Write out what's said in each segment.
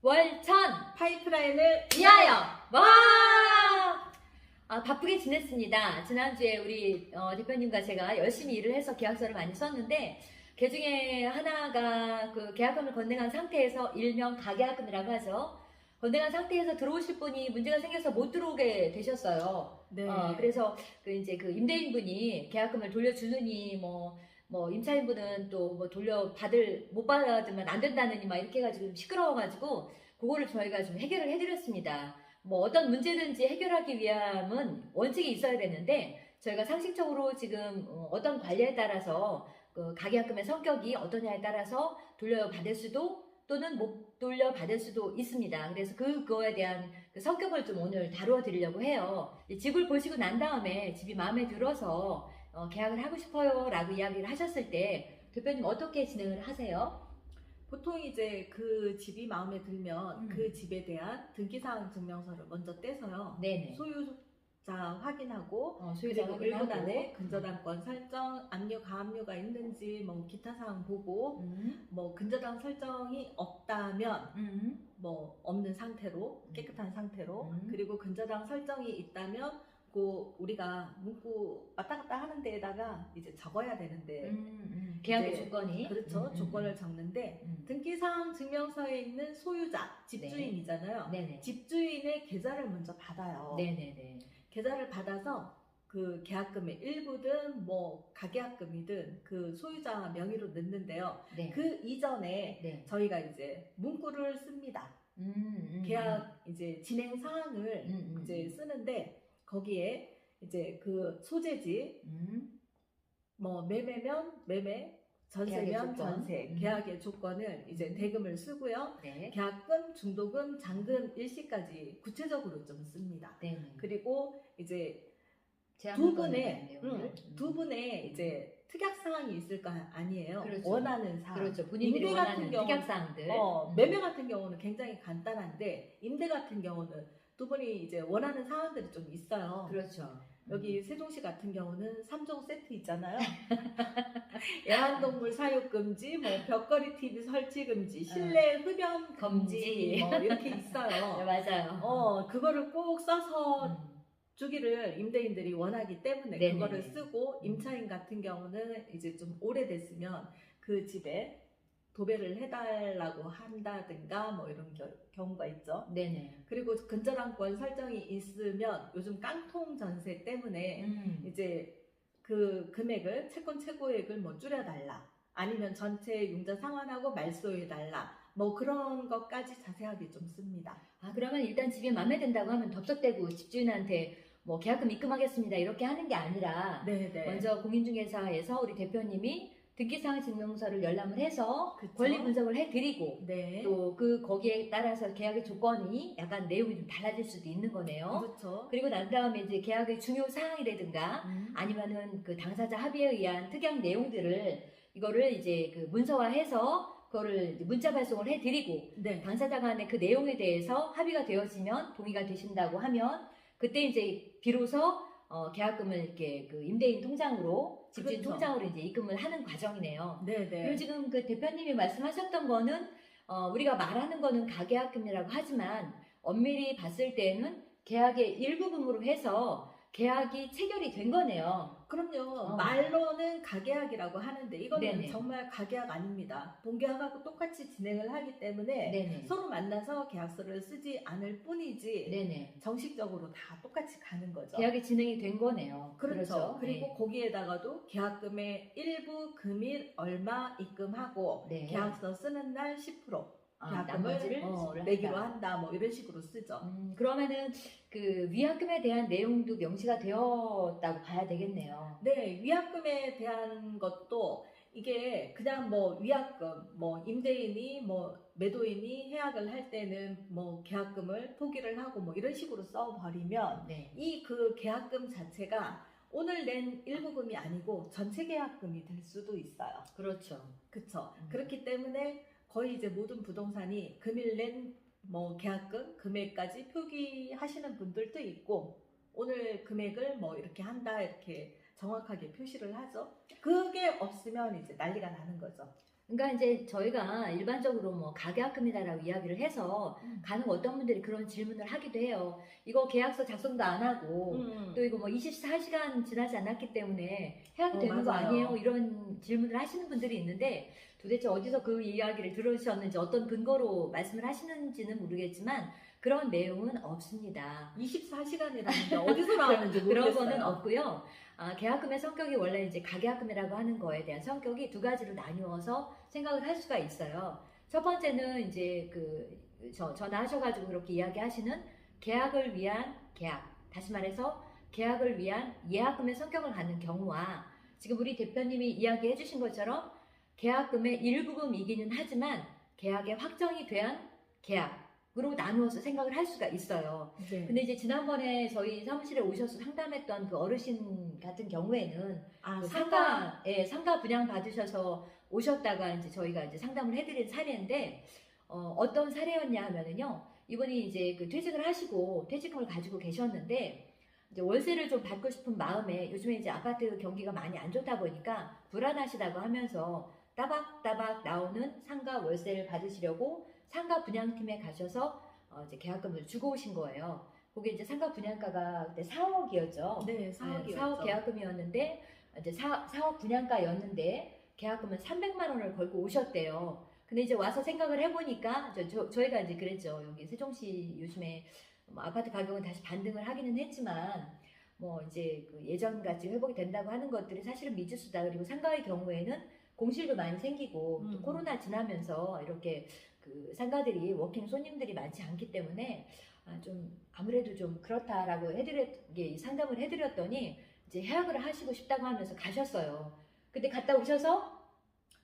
월천 파이프라인을 위하여! 와! 바쁘게 지냈습니다. 지난주에 우리 대표님과 제가 열심히 일을 해서 계약서를 많이 썼는데 그 중에 하나가 그 계약금을 건네간 상태에서 일명 가계약금이라고 하죠. 건네간 상태에서 들어오실 분이 문제가 생겨서 못 들어오게 되셨어요. 네. 그래서 이제 그 임대인분이 계약금을 돌려주느니 임차인분은 또 뭐 못 받으면 안 된다느니 막 이렇게 해가지고 시끄러워가지고 그거를 저희가 좀 해결을 해드렸습니다. 뭐 어떤 문제든지 해결하기 위함은 원칙이 있어야 되는데 저희가 상식적으로 지금 어떤 관리에 따라서 그 가계약금의 성격이 어떠냐에 따라서 돌려받을 수도 또는 못 돌려받을 수도 있습니다. 그래서 그거에 대한 그 성격을 좀 오늘 다루어 드리려고 해요. 집을 보시고 난 다음에 집이 마음에 들어서 계약을 하고 싶어요 라고 이야기를 하셨을 때 대표님 어떻게 진행을 하세요? 보통 이제 그 집이 마음에 들면 그 집에 대한 등기사항 증명서를 먼저 떼서요. 네네. 소유자 확인하고 소유자 그리고 확인하고 1분 안에 근저당권 설정, 압류, 가압류가 있는지 뭐 기타 사항 보고 뭐 근저당 설정이 없다면 뭐 없는 상태로 깨끗한 상태로 그리고 근저당 설정이 있다면 그 우리가 문구 왔다 갔다 하는 데에다가 이제 적어야 되는데 계약의 조건이 그렇죠. 조건을 적는데 등기사항 증명서에 있는 소유자 집주인이잖아요. 네네. 집주인의 계좌를 먼저 받아요. 네네네. 계좌를 받아서 그 계약금의 일부든 뭐 가계약금이든 그 소유자 명의로 넣는데요. 네. 그 이전에 네. 저희가 이제 문구를 씁니다. 계약 이제 진행 사항을 이제 쓰는데 거기에 이제 그 소재지 뭐 매매면 매매, 전세면 전세, 계약의 조건을 이제 대금을 쓰고요. 네. 계약금, 중도금, 잔금, 일시까지 구체적으로 좀 씁니다. 네. 그리고 이제 두 분의 이제 특약 사항이 있을 거 아니에요. 그렇죠. 원하는 사항. 그렇죠. 본인들이 임대 원하는 같은 경우 특약 사항들. 매매 같은 경우는 굉장히 간단한데 임대 같은 경우는 두 분이 이제 원하는 사항들이 좀 있어요. 그렇죠. 여기 세종시 같은 경우는 3종 세트 있잖아요. 애완동물 사육 금지, 뭐 벽걸이 TV 설치 금지, 실내 흡연 금지, 뭐 이렇게 있어요. 네, 맞아요. 그거를 꼭 써서 주기를 임대인들이 원하기 때문에 네네네. 그거를 쓰고 임차인 같은 경우는 이제 좀 오래됐으면 그 집에 도배를 해달라고 한다든가 뭐 이런 경우가 있죠. 네네. 그리고 근저당권 설정이 있으면 요즘 깡통 전세 때문에 이제 그 금액을 채권 최고액을 뭐 줄여달라 아니면 전체 융자 상환하고 말소해달라 뭐 그런 것까지 자세하게 좀 씁니다. 그러면 일단 집이 마음에 든다고 하면 덥석대고 집주인한테 뭐 계약금 입금하겠습니다 이렇게 하는 게 아니라 네네. 먼저 공인중개사에서 우리 대표님이 등기사항 증명서를 열람을 해서 그쵸? 권리 분석을 해드리고 네. 또 그 거기에 따라서 계약의 조건이 약간 내용이 좀 달라질 수도 있는 거네요. 그렇죠. 그리고 난 다음에 이제 계약의 중요 사항이라든가 아니면은 그 당사자 합의에 의한 특약 내용들을 이거를 이제 그 문서화해서 그거를 문자 발송을 해드리고 네. 당사자 간의 그 내용에 대해서 합의가 되어지면 동의가 되신다고 하면 그때 이제 비로소 계약금을 이렇게 그 임대인 통장으로 집주인 그렇죠. 통장으로 이제 입금을 하는 과정이네요. 네네. 그리고 지금 그 대표님이 말씀하셨던 거는 우리가 말하는 거는 가계약금이라고 하지만 엄밀히 봤을 때는 계약의 일부분으로 해서 계약이 체결이 된 거네요. 그럼요. 말로는 가계약이라고 하는데 이거는 네네. 정말 가계약 아닙니다. 본계약하고 똑같이 진행을 하기 때문에 네네. 서로 만나서 계약서를 쓰지 않을 뿐이지 네네. 정식적으로 다 똑같이 가는 거죠. 계약이 진행이 된 거네요. 그렇죠. 그리고 네. 거기에다가도 계약금의 일부 금일 얼마 입금하고 네. 계약서 쓰는 날 10% 나머지를 계약금을 내기로 한다. 뭐 이런 식으로 쓰죠. 그러면은 그 위약금에 대한 내용도 명시가 되었다고 봐야 되겠네요. 네, 위약금에 대한 것도 이게 그냥 뭐 위약금, 뭐 임대인이 뭐 매도인이 해약을 할 때는 뭐 계약금을 포기를 하고 뭐 이런 식으로 써버리면 네. 이 그 계약금 자체가 오늘 낸 일부금이 아니고 전체 계약금이 될 수도 있어요. 그렇죠. 그쵸. 그렇기 때문에 거의 이제 모든 부동산이 금일 낸 뭐 계약금 금액까지 표기하시는 분들도 있고 오늘 금액을 뭐 이렇게 한다 이렇게 정확하게 표시를 하죠. 그게 없으면 이제 난리가 나는 거죠. 그러니까 이제 저희가 일반적으로 뭐 가계약금이다라고 이야기를 해서 간혹 어떤 분들이 그런 질문을 하기도 해요. 이거 계약서 작성도 안 하고 또 이거 뭐 24시간 지나지 않았기 때문에 해야도 되는 거 맞아요. 아니에요? 이런 질문을 하시는 분들이 있는데 도대체 어디서 그 이야기를 들으셨는지 어떤 근거로 말씀을 하시는지는 모르겠지만 그런 내용은 없습니다. 24시간이라는 게 어디서 나왔는지 그런 모르겠어요. 거는 없고요. 계약금의 성격이 원래 이제 가계약금이라고 하는 거에 대한 성격이 두 가지로 나누어서 생각을 할 수가 있어요. 첫 번째는 이제 전화하셔가지고 그렇게 이야기하시는 계약을 위한 계약. 다시 말해서 계약을 위한 예약금의 성격을 갖는 경우와 지금 우리 대표님이 이야기해 주신 것처럼 계약금의 일부금이기는 하지만 계약의 확정이 된 계약으로 나누어서 생각을 할 수가 있어요. 네. 근데 이제 지난번에 저희 사무실에 오셔서 상담했던 그 어르신 같은 경우에는 그 상가 분양 받으셔서 오셨다가 이제 저희가 이제 상담을 해드린 사례인데 어떤 사례였냐 하면은요 이분이 이제 그 퇴직을 하시고 퇴직금을 가지고 계셨는데 이제 월세를 좀 받고 싶은 마음에 요즘에 이제 아파트 경기가 많이 안 좋다 보니까 불안하시다고 하면서 따박따박 나오는 상가 월세를 받으시려고 상가 분양팀에 가셔서 이제 계약금을 주고 오신 거예요. 그게 이제 상가 분양가가 그때 4억이었죠. 네, 4억이었죠. 4억 계약금이었는데 이제 4억 분양가였는데 계약금은 300만 원을 걸고 오셨대요. 근데 이제 와서 생각을 해보니까 저희가 이제 그랬죠. 여기 세종시 요즘에 뭐 아파트 가격은 다시 반등을 하기는 했지만 뭐 이제 그 예전같이 회복이 된다고 하는 것들이 사실은 미지수다. 그리고 상가의 경우에는 공실도 많이 생기고 또 코로나 지나면서 이렇게 그 상가들이 워킹 손님들이 많지 않기 때문에 좀 아무래도 좀 그렇다라고 상담을 해드렸더니 이제 해약을 하시고 싶다고 하면서 가셨어요. 근데 갔다 오셔서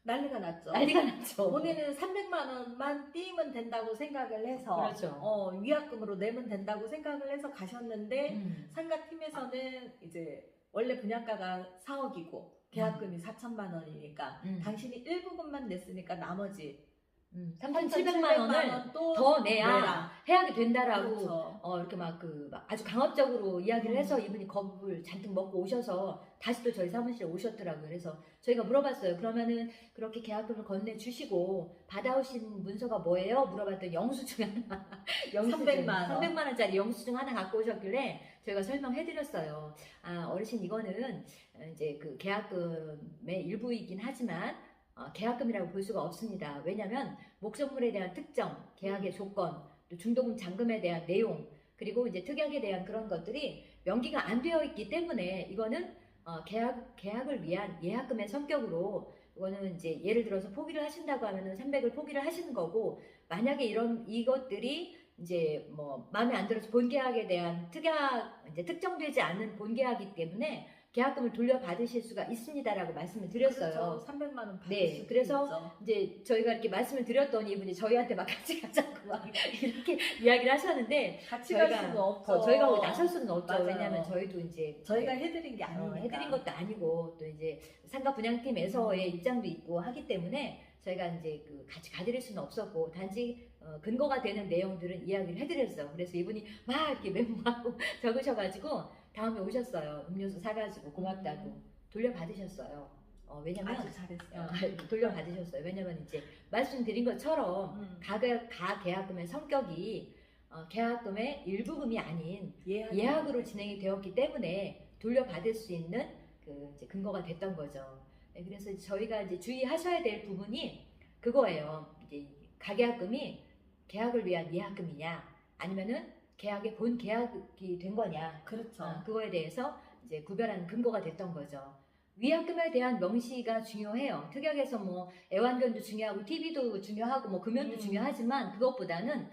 난리가 났죠. 난리가 났죠. 본인은 300만 원만 띄면 된다고 생각을 해서 그렇죠. 위약금으로 내면 된다고 생각을 해서 가셨는데 상가팀에서는 이제 원래 분양가가 4억이고 계약금이 4천만 원이니까 당신이 일부금만 냈으니까 나머지 3,700만 원을 더 내야 해약이 된다라고 그렇죠. 이렇게 막 아주 강압적으로 이야기를 해서 이분이 겁을 잔뜩 먹고 오셔서 다시 또 저희 사무실에 오셨더라고요. 그래서 저희가 물어봤어요. 그러면은 그렇게 계약금을 건네주시고 받아오신 문서가 뭐예요? 물어봤더니 영수증 하나 300만 원짜리 영수증 하나 갖고 오셨길래 저희가 설명해드렸어요. 어르신 이거는 이제 그 계약금의 일부이긴 하지만 계약금이라고 볼 수가 없습니다. 왜냐하면 목적물에 대한 특정, 계약의 조건, 또 중도금 잔금에 대한 내용, 그리고 이제 특약에 대한 그런 것들이 명기가 안 되어 있기 때문에 이거는 계약을 위한 예약금의 성격으로 이거는 이제 예를 들어서 포기를 하신다고 하면은 300을 포기를 하시는 거고 만약에 이것들이 이제 뭐 마음에 안 들어서 본계약에 대한 이제 특정되지 않는 본계약이기 때문에 계약금을 돌려받으실 수가 있습니다라고 말씀을 드렸어요. 그렇죠. 300만 원 받으실 네, 수 그래서 있죠. 이제 저희가 이렇게 말씀을 드렸더니 이분이 저희한테 막 같이 가자고 막 이렇게 이야기를 하시는데 같이 갈 수는 없죠. 저희가 거기 나설 수는 없죠. 맞아요. 왜냐하면 저희도 이제 저희가 해드린 게 아니니까. 해드린 것도 아니고 또 이제 상가 분양팀에서의 입장도 있고 하기 때문에 저희가 이제 같이 가드릴 수는 없었고 단지 근거가 되는 내용들은 이야기를 해드렸어요. 그래서 이분이 막 이렇게 메모하고 적으셔가지고 다음에 오셨어요. 음료수 사가지고 고맙다고 돌려받으셨어요. 왜냐면 아주 잘했어요. 돌려받으셨어요. 왜냐면 이제 말씀드린 것처럼 가계약금의 성격이 계약금의 일부금이 아닌 예약으로 진행이 되었기 때문에 돌려받을 수 있는 이제 근거가 됐던 거죠. 네, 그래서 저희가 이제 주의하셔야 될 부분이 그거예요. 이제 가계약금이 계약을 위한 예약금이냐 아니면은 계약의 본 계약이 된 거냐. 그렇죠. 그거에 대해서 이제 구별하는 근거가 됐던 거죠. 위약금에 대한 명시가 중요해요. 특약에서 뭐 애완견도 중요하고 TV도 중요하고 뭐 금연도 중요하지만 그것보다는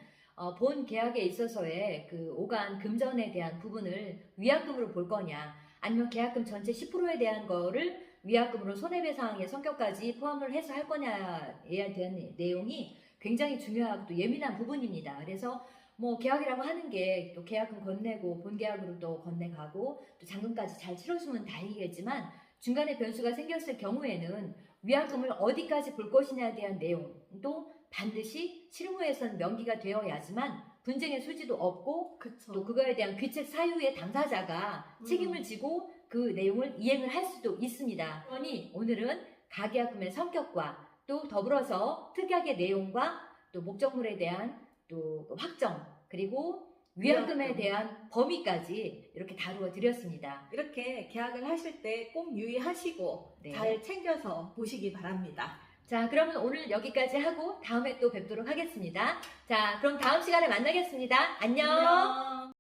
본 계약에 있어서의 그 오간 금전에 대한 부분을 위약금으로 볼 거냐 아니면 계약금 전체 10%에 대한 거를 위약금으로 손해배상의 성격까지 포함을 해서 할 거냐에 대한 내용이 굉장히 중요하고 또 예민한 부분입니다. 그래서 뭐 계약이라고 하는 게 또 계약금 건네고 본 계약으로 또 건네가고 또 잔금까지 잘 치러주면 다행이겠지만 중간에 변수가 생겼을 경우에는 위약금을 어디까지 볼 것이냐에 대한 내용도 반드시 실무에서는 명기가 되어야지만 분쟁의 소지도 없고 그쵸. 또 그거에 대한 귀책 사유의 당사자가 책임을 지고 그 내용을 이행을 할 수도 있습니다. 그러니 오늘은 가계약금의 성격과 또 더불어서 특약의 내용과 또 목적물에 대한 또 확정, 그리고 위약금에 위약금. 대한 범위까지 이렇게 다루어 드렸습니다. 이렇게 계약을 하실 때 꼭 유의하시고 네. 잘 챙겨서 보시기 바랍니다. 자, 그러면 오늘 여기까지 하고 다음에 또 뵙도록 하겠습니다. 자, 그럼 다음 시간에 만나겠습니다. 안녕. 안녕.